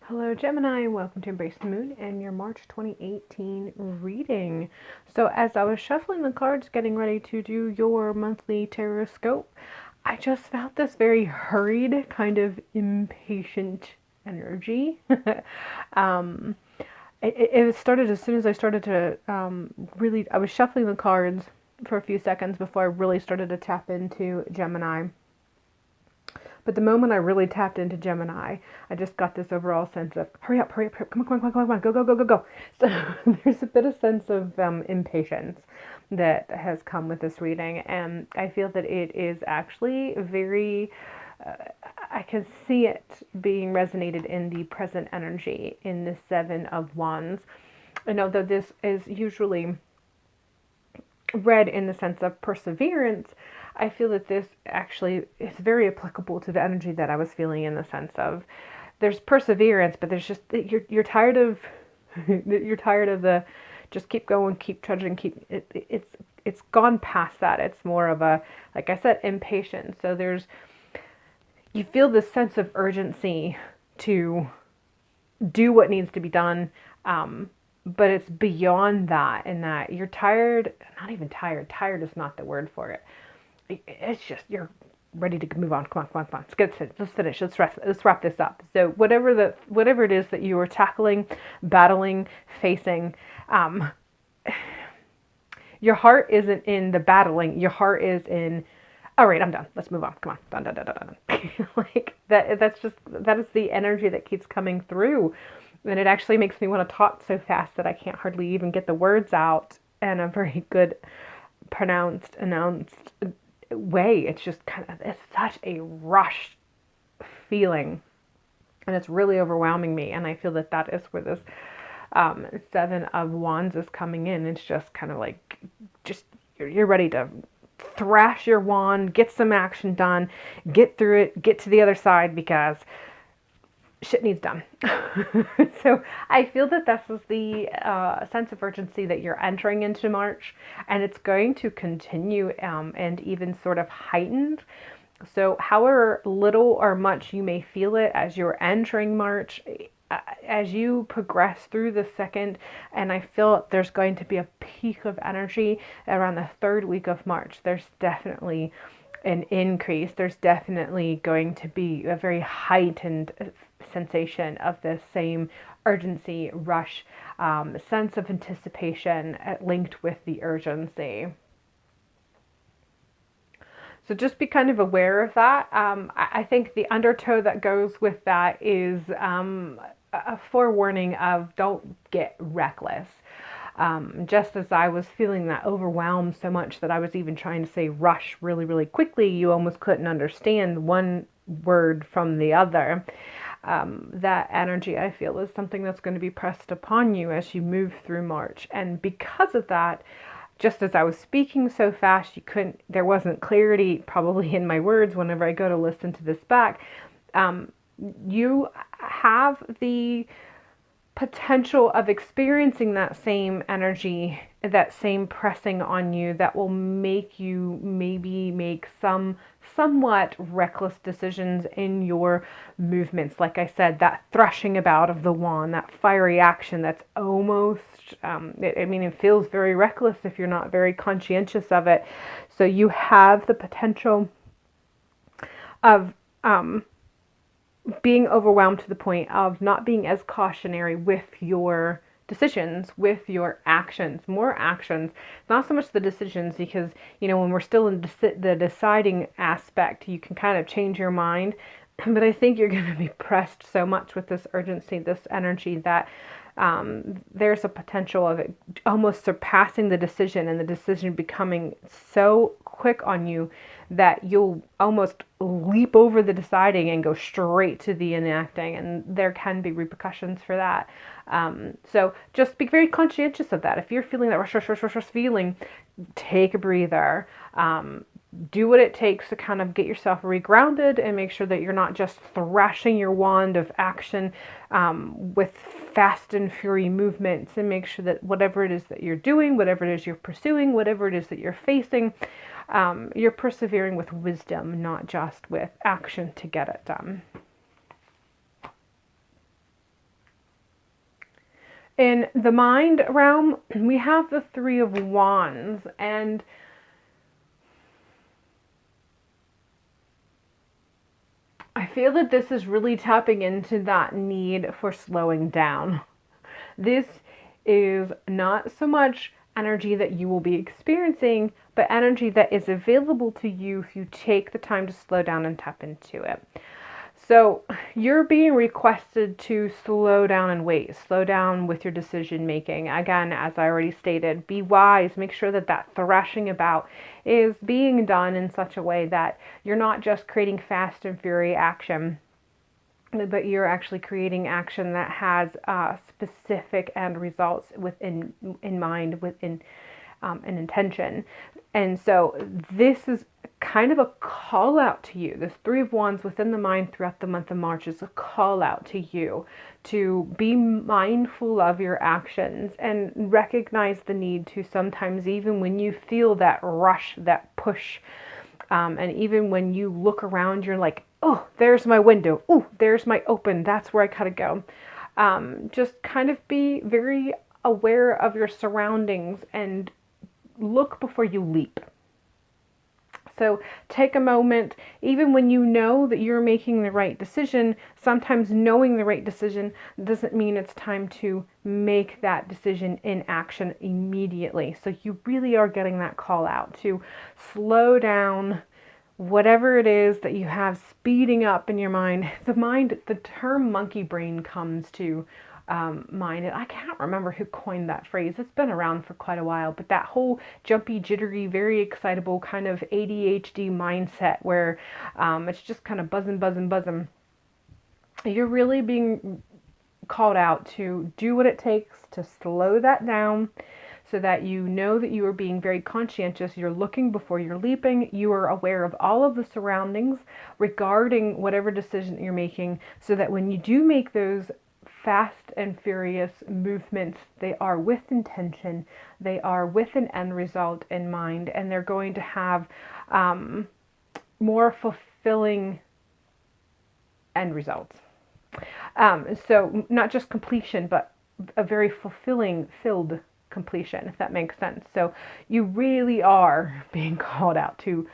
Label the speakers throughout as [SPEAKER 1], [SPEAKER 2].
[SPEAKER 1] Hello Gemini, welcome to Embrace the Moon and your March 2018 reading. So as I was shuffling the cards, getting ready to do your monthly Tarotscope, I just felt this very hurried, kind of impatient energy. um, it started as soon as I started to I was shuffling the cards for a few seconds before I really started to tap into Gemini. But the moment I really tapped into Gemini, I just got this overall sense of hurry up, hurry up, hurry up, come on, go, go, go, go, go. So there's a bit of sense of impatience that has come with this reading, and I feel that it is actually very. I can see it being resonated in the present energy in the Seven of Wands. And although this is usually read in the sense of perseverance, I feel that this actually is very applicable to the energy that I was feeling in the sense of there's perseverance, but there's just you're tired of you're tired of the just keep going, keep trudging, it's gone past that. It's more of a, like I said, impatience. So you feel this sense of urgency to do what needs to be done. But it's beyond that, in that you're tired, not even tired. Tired is not the word for it. It's just you're ready to move on. Come on, come on, come on. Let's finish. Let's wrap this up. So whatever it is that you are tackling, battling, facing, your heart isn't in the battling. Your heart is in, all right, I'm done. Let's move on. Come on. Done, done, done, done, done. Like that. That is the energy that keeps coming through. And it actually makes me want to talk so fast that I can't hardly even get the words out in a very good announced way. It's just it's such a rushed feeling, and it's really overwhelming me. And I feel that is where this Seven of Wands is coming in. It's just kind of like, you're ready to thrash your wand, get some action done, get through it, get to the other side, because shit needs done. So I feel that this is the sense of urgency that you're entering into March, and it's going to continue and even sort of heightened. So however little or much you may feel it as you're entering March, as you progress through the second, and I feel there's going to be a peak of energy around the third week of March. There's definitely an increase. There's definitely going to be a very heightened sensation of the same urgency, rush, sense of anticipation linked with the urgency. So just be kind of aware of that. I think the undertow that goes with that is a forewarning of don't get reckless. Just as I was feeling that overwhelmed so much that I was even trying to say rush really, really quickly, you almost couldn't understand one word from the other. That energy, I feel, is something that's going to be pressed upon you as you move through March. And because of that, just as I was speaking so fast, there wasn't clarity probably in my words whenever I go to listen to this back. You have the potential of experiencing that same energy, that same pressing on you, that will make you maybe make somewhat reckless decisions in your movements. Like I said, that thrashing about of the wand, that fiery action that's almost, it feels very reckless if you're not very conscientious of it. So you have the potential of being overwhelmed to the point of not being as cautionary with your decisions, with your actions, more actions, not so much the decisions, because, when we're still in the deciding aspect, you can kind of change your mind. But I think you're going to be pressed so much with this urgency, this energy, that there's a potential of it almost surpassing the decision, and the decision becoming so quick on you that you'll almost leap over the deciding and go straight to the enacting, and there can be repercussions for that. So just be very conscientious of that. If you're feeling that rush feeling, take a breather. Do what it takes to kind of get yourself regrounded and make sure that you're not just thrashing your wand of action with fast and fury movements, and make sure that whatever it is that you're doing, whatever it is you're pursuing, whatever it is that you're facing, you're persevering with wisdom, not just with action to get it done. In the mind realm, we have the Three of Wands, and I feel that this is really tapping into that need for slowing down. This is not so much energy that you will be experiencing, but energy that is available to you if you take the time to slow down and tap into it. So you're being requested to slow down and wait, slow down with your decision making. Again, as I already stated, be wise, make sure that that thrashing about is being done in such a way that you're not just creating fast and furious action, but you're actually creating action that has specific end results within in mind, within an intention. And so this is kind of a call out to you. This Three of Wands within the mind throughout the month of March is a call out to you to be mindful of your actions and recognize the need to sometimes, even when you feel that rush, that push, and even when you look around, you're like, oh, there's my window. Oh, there's my open. That's where I gotta go. Just kind of be very aware of your surroundings and look before you leap. So take a moment, even when you know that you're making the right decision, sometimes knowing the right decision doesn't mean it's time to make that decision in action immediately. So you really are getting that call out to slow down whatever it is that you have speeding up in your mind. The term monkey brain comes to mind. And I can't remember who coined that phrase. It's been around for quite a while, but that whole jumpy, jittery, very excitable kind of ADHD mindset where it's just kind of buzzing, buzzing, buzzing. You're really being called out to do what it takes to slow that down so that you know that you are being very conscientious. You're looking before you're leaping. You are aware of all of the surroundings regarding whatever decision you're making so that when you do make those fast and furious movements, they are with intention, they are with an end result in mind, and they're going to have more fulfilling end results. So not just completion, but a very fulfilling, filled completion, if that makes sense. So you really are being called out to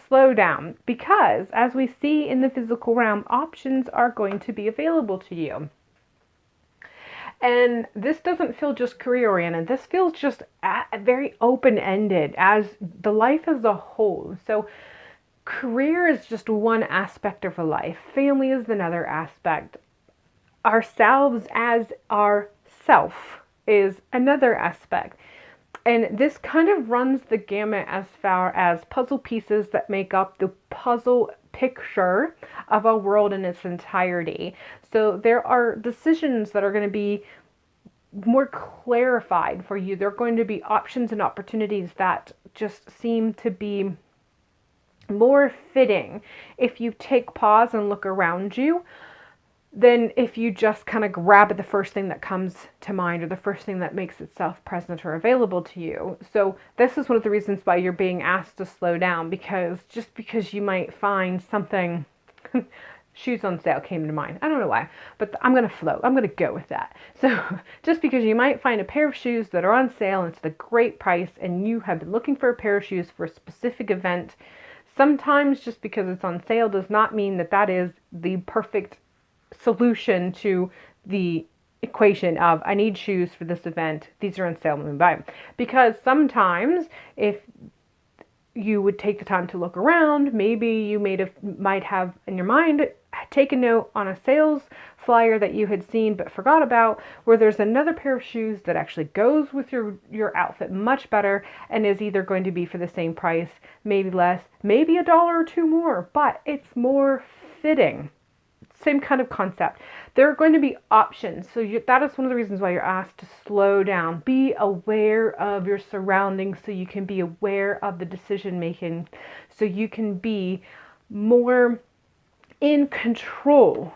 [SPEAKER 1] slow down because, as we see in the physical realm, options are going to be available to you. And this doesn't feel just career oriented. This feels just very open-ended as the life as a whole. So career is just one aspect of a life. Family is another aspect. Ourselves as our self is another aspect. And this kind of runs the gamut as far as puzzle pieces that make up the puzzle picture of a world in its entirety. So there are decisions that are going to be more clarified for you. There are going to be options and opportunities that just seem to be more fitting if you take pause and look around you than if you just kind of grab the first thing that comes to mind or the first thing that makes itself present or available to you. So this is one of the reasons why you're being asked to slow down, because just because you might find something, shoes on sale came to mind. I don't know why, but I'm going to float. I'm going to go with that. So just because you might find a pair of shoes that are on sale and it's a great price and you have been looking for a pair of shoes for a specific event, sometimes just because it's on sale does not mean that that is the perfect solution to the equation of I need shoes for this event, these are on sale, let me buy them. Because sometimes if you would take the time to look around, maybe you might have in your mind take a note on a sales flyer that you had seen but forgot about, where there's another pair of shoes that actually goes with your outfit much better and is either going to be for the same price, maybe less, maybe $1 or $2 more, but it's more fitting. Same kind of concept. There are going to be options. So that is one of the reasons why you're asked to slow down. Be aware of your surroundings so you can be aware of the decision making, so you can be more in control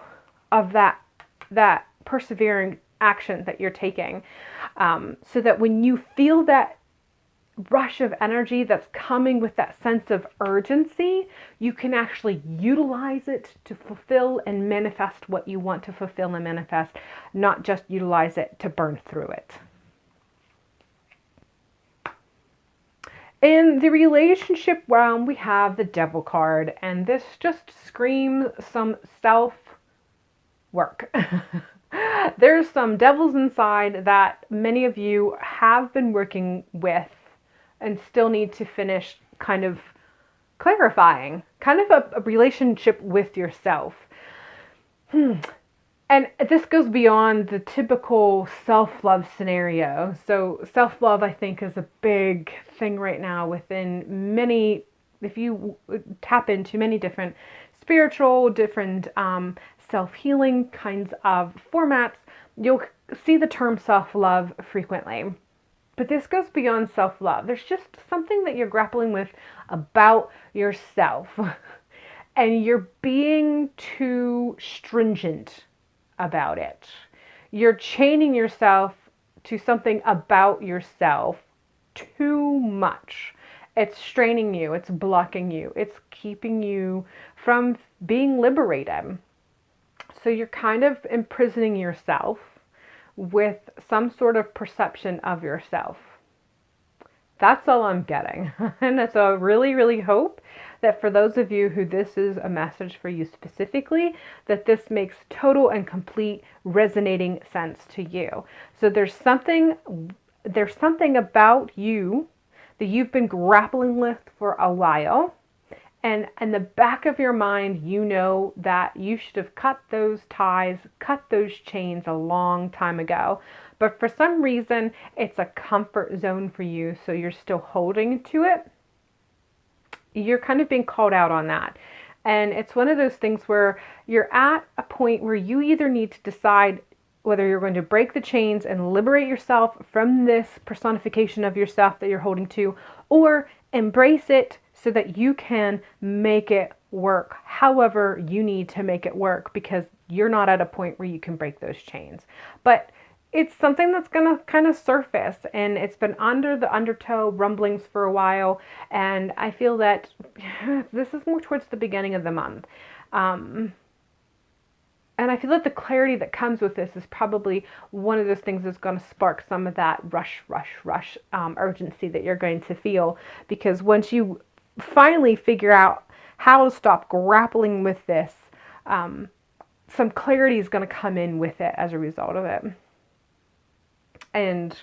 [SPEAKER 1] of that persevering action that you're taking. So that when you feel that rush of energy that's coming with that sense of urgency, you can actually utilize it to fulfill and manifest what you want to fulfill and manifest, not just utilize it to burn through it. In the relationship realm, we have the Devil card, and this just screams some self-work. There's some devils inside that many of you have been working with and still need to finish kind of clarifying, kind of a relationship with yourself. And this goes beyond the typical self-love scenario. So self-love, I think, is a big thing right now within many, if you tap into many different spiritual, different self-healing kinds of formats, you'll see the term self-love frequently. But this goes beyond self-love. There's just something that you're grappling with about yourself. And you're being too stringent about it. You're chaining yourself to something about yourself too much. It's straining you. It's blocking you. It's keeping you from being liberated. So you're kind of imprisoning yourself with some sort of perception of yourself. That's all I'm getting. And so I really, really hope that for those of you who this is a message for you specifically, that this makes total and complete resonating sense to you. So there's something about you that you've been grappling with for a while. And in the back of your mind, you know that you should have cut those ties, cut those chains a long time ago. But for some reason, it's a comfort zone for you, so you're still holding to it. You're kind of being called out on that. And it's one of those things where you're at a point where you either need to decide whether you're going to break the chains and liberate yourself from this personification of yourself that you're holding to, or embrace it so that you can make it work however you need to make it work, because you're not at a point where you can break those chains. But it's something that's going to kind of surface, and it's been under the undertow rumblings for a while, and I feel that this is more towards the beginning of the month. And I feel that the clarity that comes with this is probably one of those things that's going to spark some of that rush urgency that you're going to feel, because once you finally figure out how to stop grappling with this, some clarity is going to come in with it as a result of it. And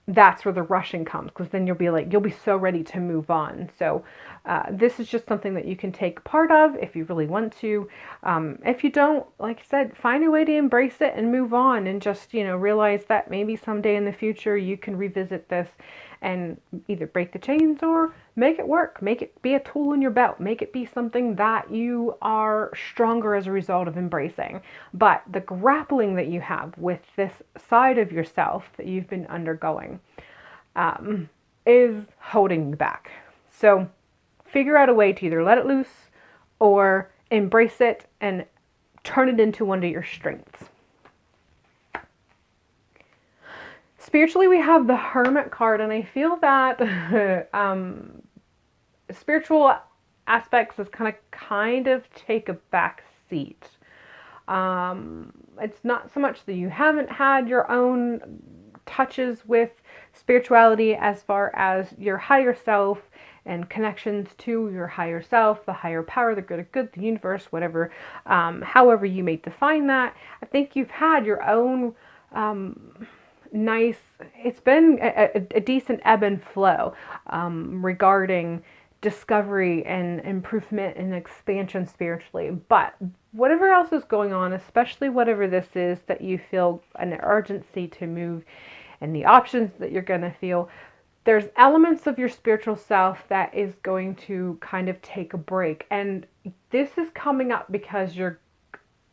[SPEAKER 1] that's where the rushing comes, because then you'll be so ready to move on. So this is just something that you can take part of if you really want to. If you don't, like I said, find a way to embrace it and move on, and just, realize that maybe someday in the future you can revisit this and either break the chains or make it work, make it be a tool in your belt, make it be something that you are stronger as a result of embracing. But the grappling that you have with this side of yourself that you've been undergoing is holding you back. So figure out a way to either let it loose or embrace it and turn it into one of your strengths. Spiritually, we have the Hermit card, and I feel that spiritual aspects has kind of take a back seat. It's not so much that you haven't had your own touches with spirituality as far as your higher self and connections to your higher self, the higher power, the greater good, the universe, whatever, however you may define that. I think you've had your own it's been a decent ebb and flow regarding discovery and improvement and expansion spiritually. But whatever else is going on, especially whatever this is that you feel an urgency to move and the options that you're going to feel, there's elements of your spiritual self that is going to kind of take a break. And this is coming up because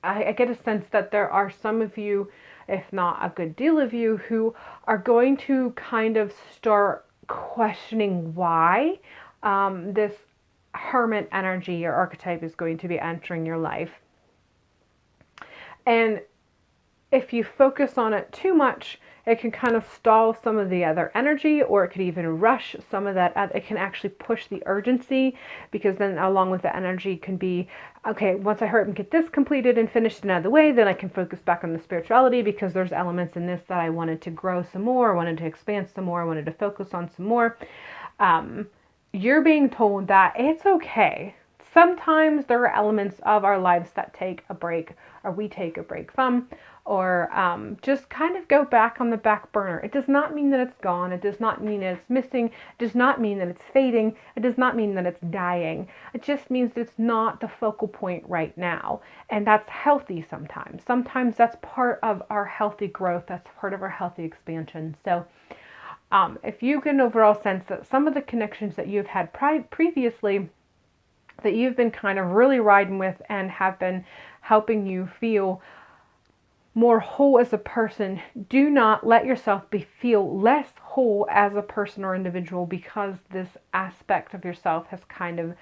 [SPEAKER 1] I get a sense that there are some of you, if not a good deal of you, who are going to kind of start questioning why this hermit energy or archetype is going to be entering your life. And if you focus on it too much, it can kind of stall some of the other energy, or it could even rush some of that. It can actually push the urgency, because then along with the energy can be, okay, once I hurry up and get this completed and finished and out of the way, then I can focus back on the spirituality, because there's elements in this that I wanted to grow some more, I wanted to expand some more, I wanted to focus on some more. You're being told that it's okay. Sometimes there are elements of our lives that take a break, or we take a break from, or just kind of go back on the back burner. It does not mean that it's gone. It does not mean that it's missing. It does not mean that it's fading. It does not mean that it's dying. It just means that it's not the focal point right now. And that's healthy sometimes. Sometimes that's part of our healthy growth. That's part of our healthy expansion. So if you get an overall sense that some of the connections that you've had previously, that you've been kind of really riding with and have been helping you feel more whole as a person, do not let yourself feel less whole as a person or individual because this aspect of yourself has kind of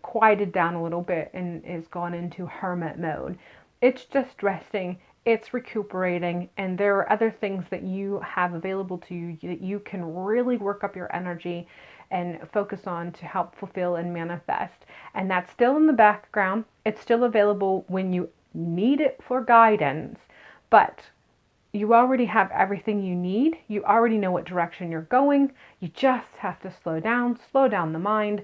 [SPEAKER 1] quieted down a little bit and is gone into hermit mode. It's just resting, it's recuperating, and there are other things that you have available to you that you can really work up your energy and focus on to help fulfill and manifest. And that's still in the background. It's still available when you need it for guidance. But you already have everything you need. You already know what direction you're going. You just have to slow down the mind,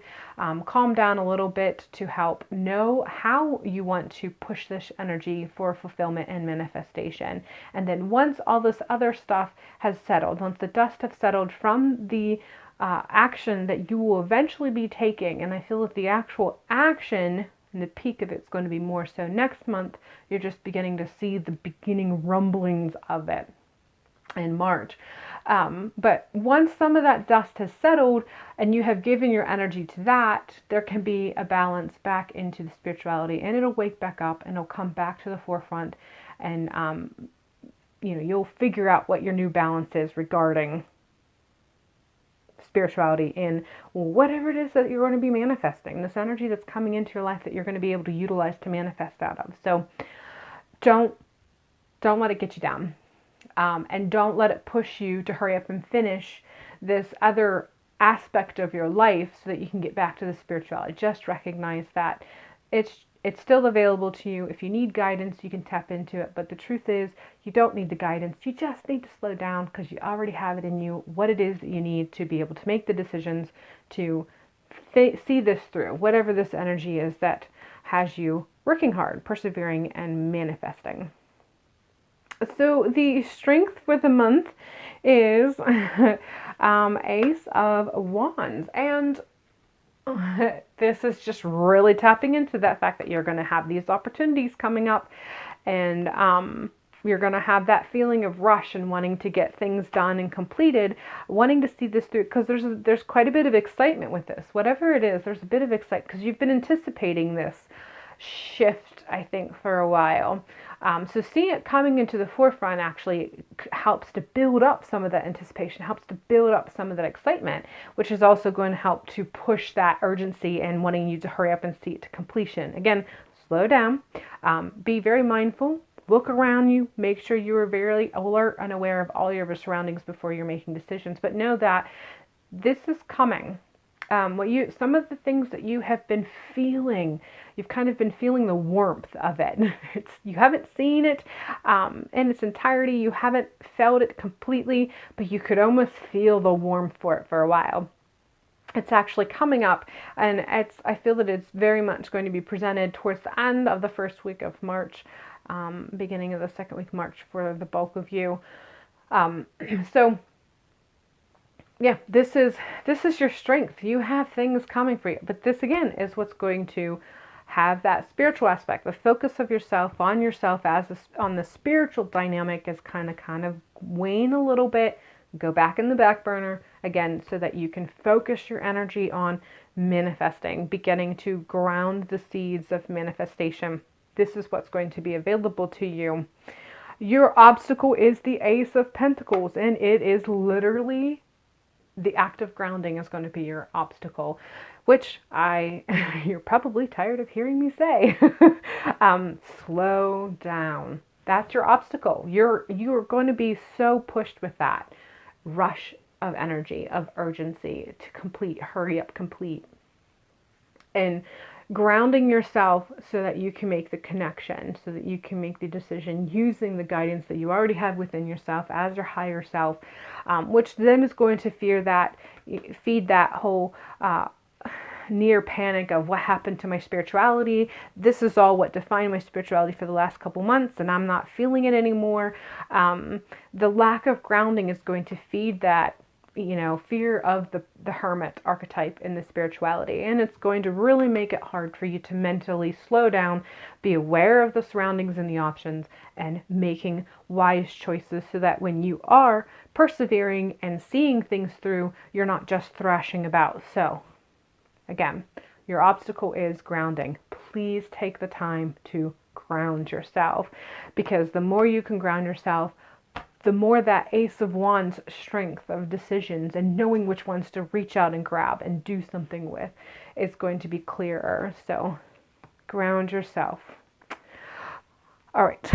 [SPEAKER 1] calm down a little bit to help know how you want to push this energy for fulfillment and manifestation. And then once all this other stuff has settled, once the dust has settled from the action that you will eventually be taking, and I feel that the actual action and the peak of it's going to be more so next month. You're just beginning to see the beginning rumblings of it in March. But once some of that dust has settled and you have given your energy to that, there can be a balance back into the spirituality, and it'll wake back up and it'll come back to the forefront, and you'll figure out what your new balance is regarding spirituality in whatever it is that you're going to be manifesting, this energy that's coming into your life that you're going to be able to utilize to manifest out of. So don't let it get you down, and don't let it push you to hurry up and finish this other aspect of your life so that you can get back to the spirituality. Just recognize that it's still available to you. If you need guidance, you can tap into it. But the truth is, you don't need the guidance. You just need to slow down because you already have it in you, what it is that you need to be able to make the decisions to see this through, whatever this energy is that has you working hard, persevering, and manifesting. So the strength for the month is Ace of Wands. And this is just really tapping into that fact that you're going to have these opportunities coming up, and you're going to have that feeling of rush and wanting to get things done and completed, wanting to see this through, because there's quite a bit of excitement with this. Whatever it is, there's a bit of excitement because you've been anticipating this shift, I think, for a while. So seeing it coming into the forefront actually helps to build up some of that anticipation, helps to build up some of that excitement, which is also going to help to push that urgency and wanting you to hurry up and see it to completion. Again, slow down, be very mindful, look around you, make sure you are very alert and aware of all your surroundings before you're making decisions, but know that this is coming. Some of the things that you have been feeling, you've kind of been feeling the warmth of it. You haven't seen it in its entirety, you haven't felt it completely, but you could almost feel the warmth for it for a while. It's actually coming up, and I feel that it's very much going to be presented towards the end of the first week of March, beginning of the second week of March for the bulk of you. So yeah, this is your strength. You have things coming for you. But this, again, is what's going to have that spiritual aspect. The focus of yourself on the spiritual dynamic is kind of wane a little bit. Go back in the back burner, again, so that you can focus your energy on manifesting, beginning to ground the seeds of manifestation. This is what's going to be available to you. Your obstacle is the Ace of Pentacles, and it is literally the act of grounding is going to be your obstacle, which you're probably tired of hearing me say. Slow down. That's your obstacle. You're going to be so pushed with that rush of energy, of urgency to complete, hurry up, complete. And grounding yourself so that you can make the connection, so that you can make the decision using the guidance that you already have within yourself as your higher self, which then is going to feed that whole near panic of what happened to my spirituality. This is all what defined my spirituality for the last couple months, and I'm not feeling it anymore. The lack of grounding is going to feed that, fear of the hermit archetype in the spirituality. And it's going to really make it hard for you to mentally slow down, be aware of the surroundings and the options, and making wise choices so that when you are persevering and seeing things through, you're not just thrashing about. So again, your obstacle is grounding. Please take the time to ground yourself, because the more you can ground yourself, the more that Ace of Wands strength of decisions and knowing which ones to reach out and grab and do something with is going to be clearer. So ground yourself. All right,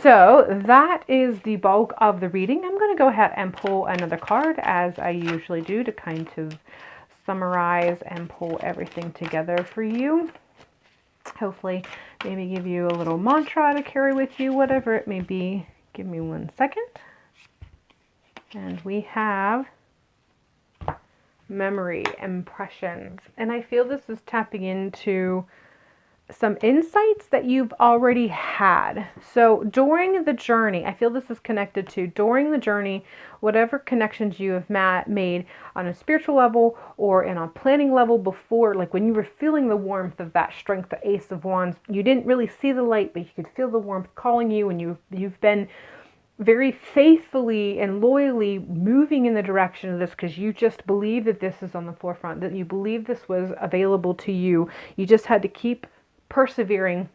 [SPEAKER 1] so that is the bulk of the reading. I'm going to go ahead and pull another card, as I usually do, to kind of summarize and pull everything together for you. Hopefully, maybe give you a little mantra to carry with you, whatever it may be. Give me 1 second. And we have memory, impressions. And I feel this is tapping into some insights that you've already had. So during the journey, I feel this is connected to during the journey, whatever connections you have made on a spiritual level or in a planning level before, like when you were feeling the warmth of that strength, the Ace of Wands, you didn't really see the light, but you could feel the warmth calling you, and you've been very faithfully and loyally moving in the direction of this because you just believe that this is on the forefront, that you believe this was available to you. You just had to keep persevering.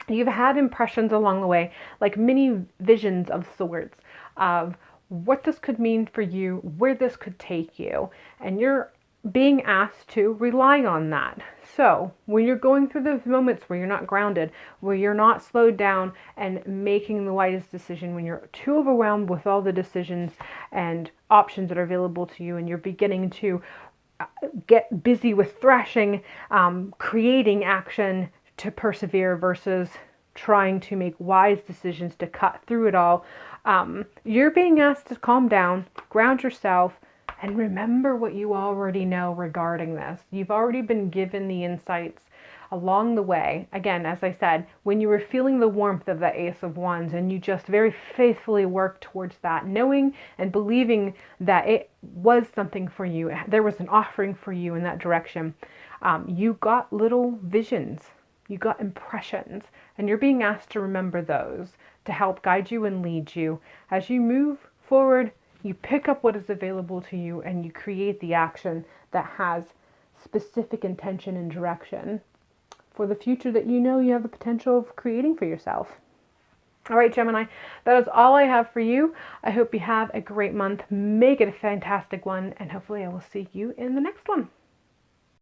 [SPEAKER 1] You've had impressions along the way, like mini visions of sorts, of what this could mean for you, where this could take you, and you're being asked to rely on that. So when you're going through those moments where you're not grounded, where you're not slowed down and making the wisest decision, when you're too overwhelmed with all the decisions and options that are available to you, and you're beginning to get busy with thrashing, creating action to persevere versus trying to make wise decisions to cut through it all, you're being asked to calm down, ground yourself, and remember what you already know regarding this. You've already been given the insights along the way. Again, as I said, when you were feeling the warmth of the Ace of Wands and you just very faithfully worked towards that, knowing and believing that it was something for you, there was an offering for you in that direction, you got little visions, you got impressions, and you're being asked to remember those to help guide you and lead you. As you move forward, you pick up what is available to you and you create the action that has specific intention and direction for the future that you know you have the potential of creating for yourself. All right, Gemini, that is all I have for you. I hope you have a great month. Make it a fantastic one, and hopefully I will see you in the next one.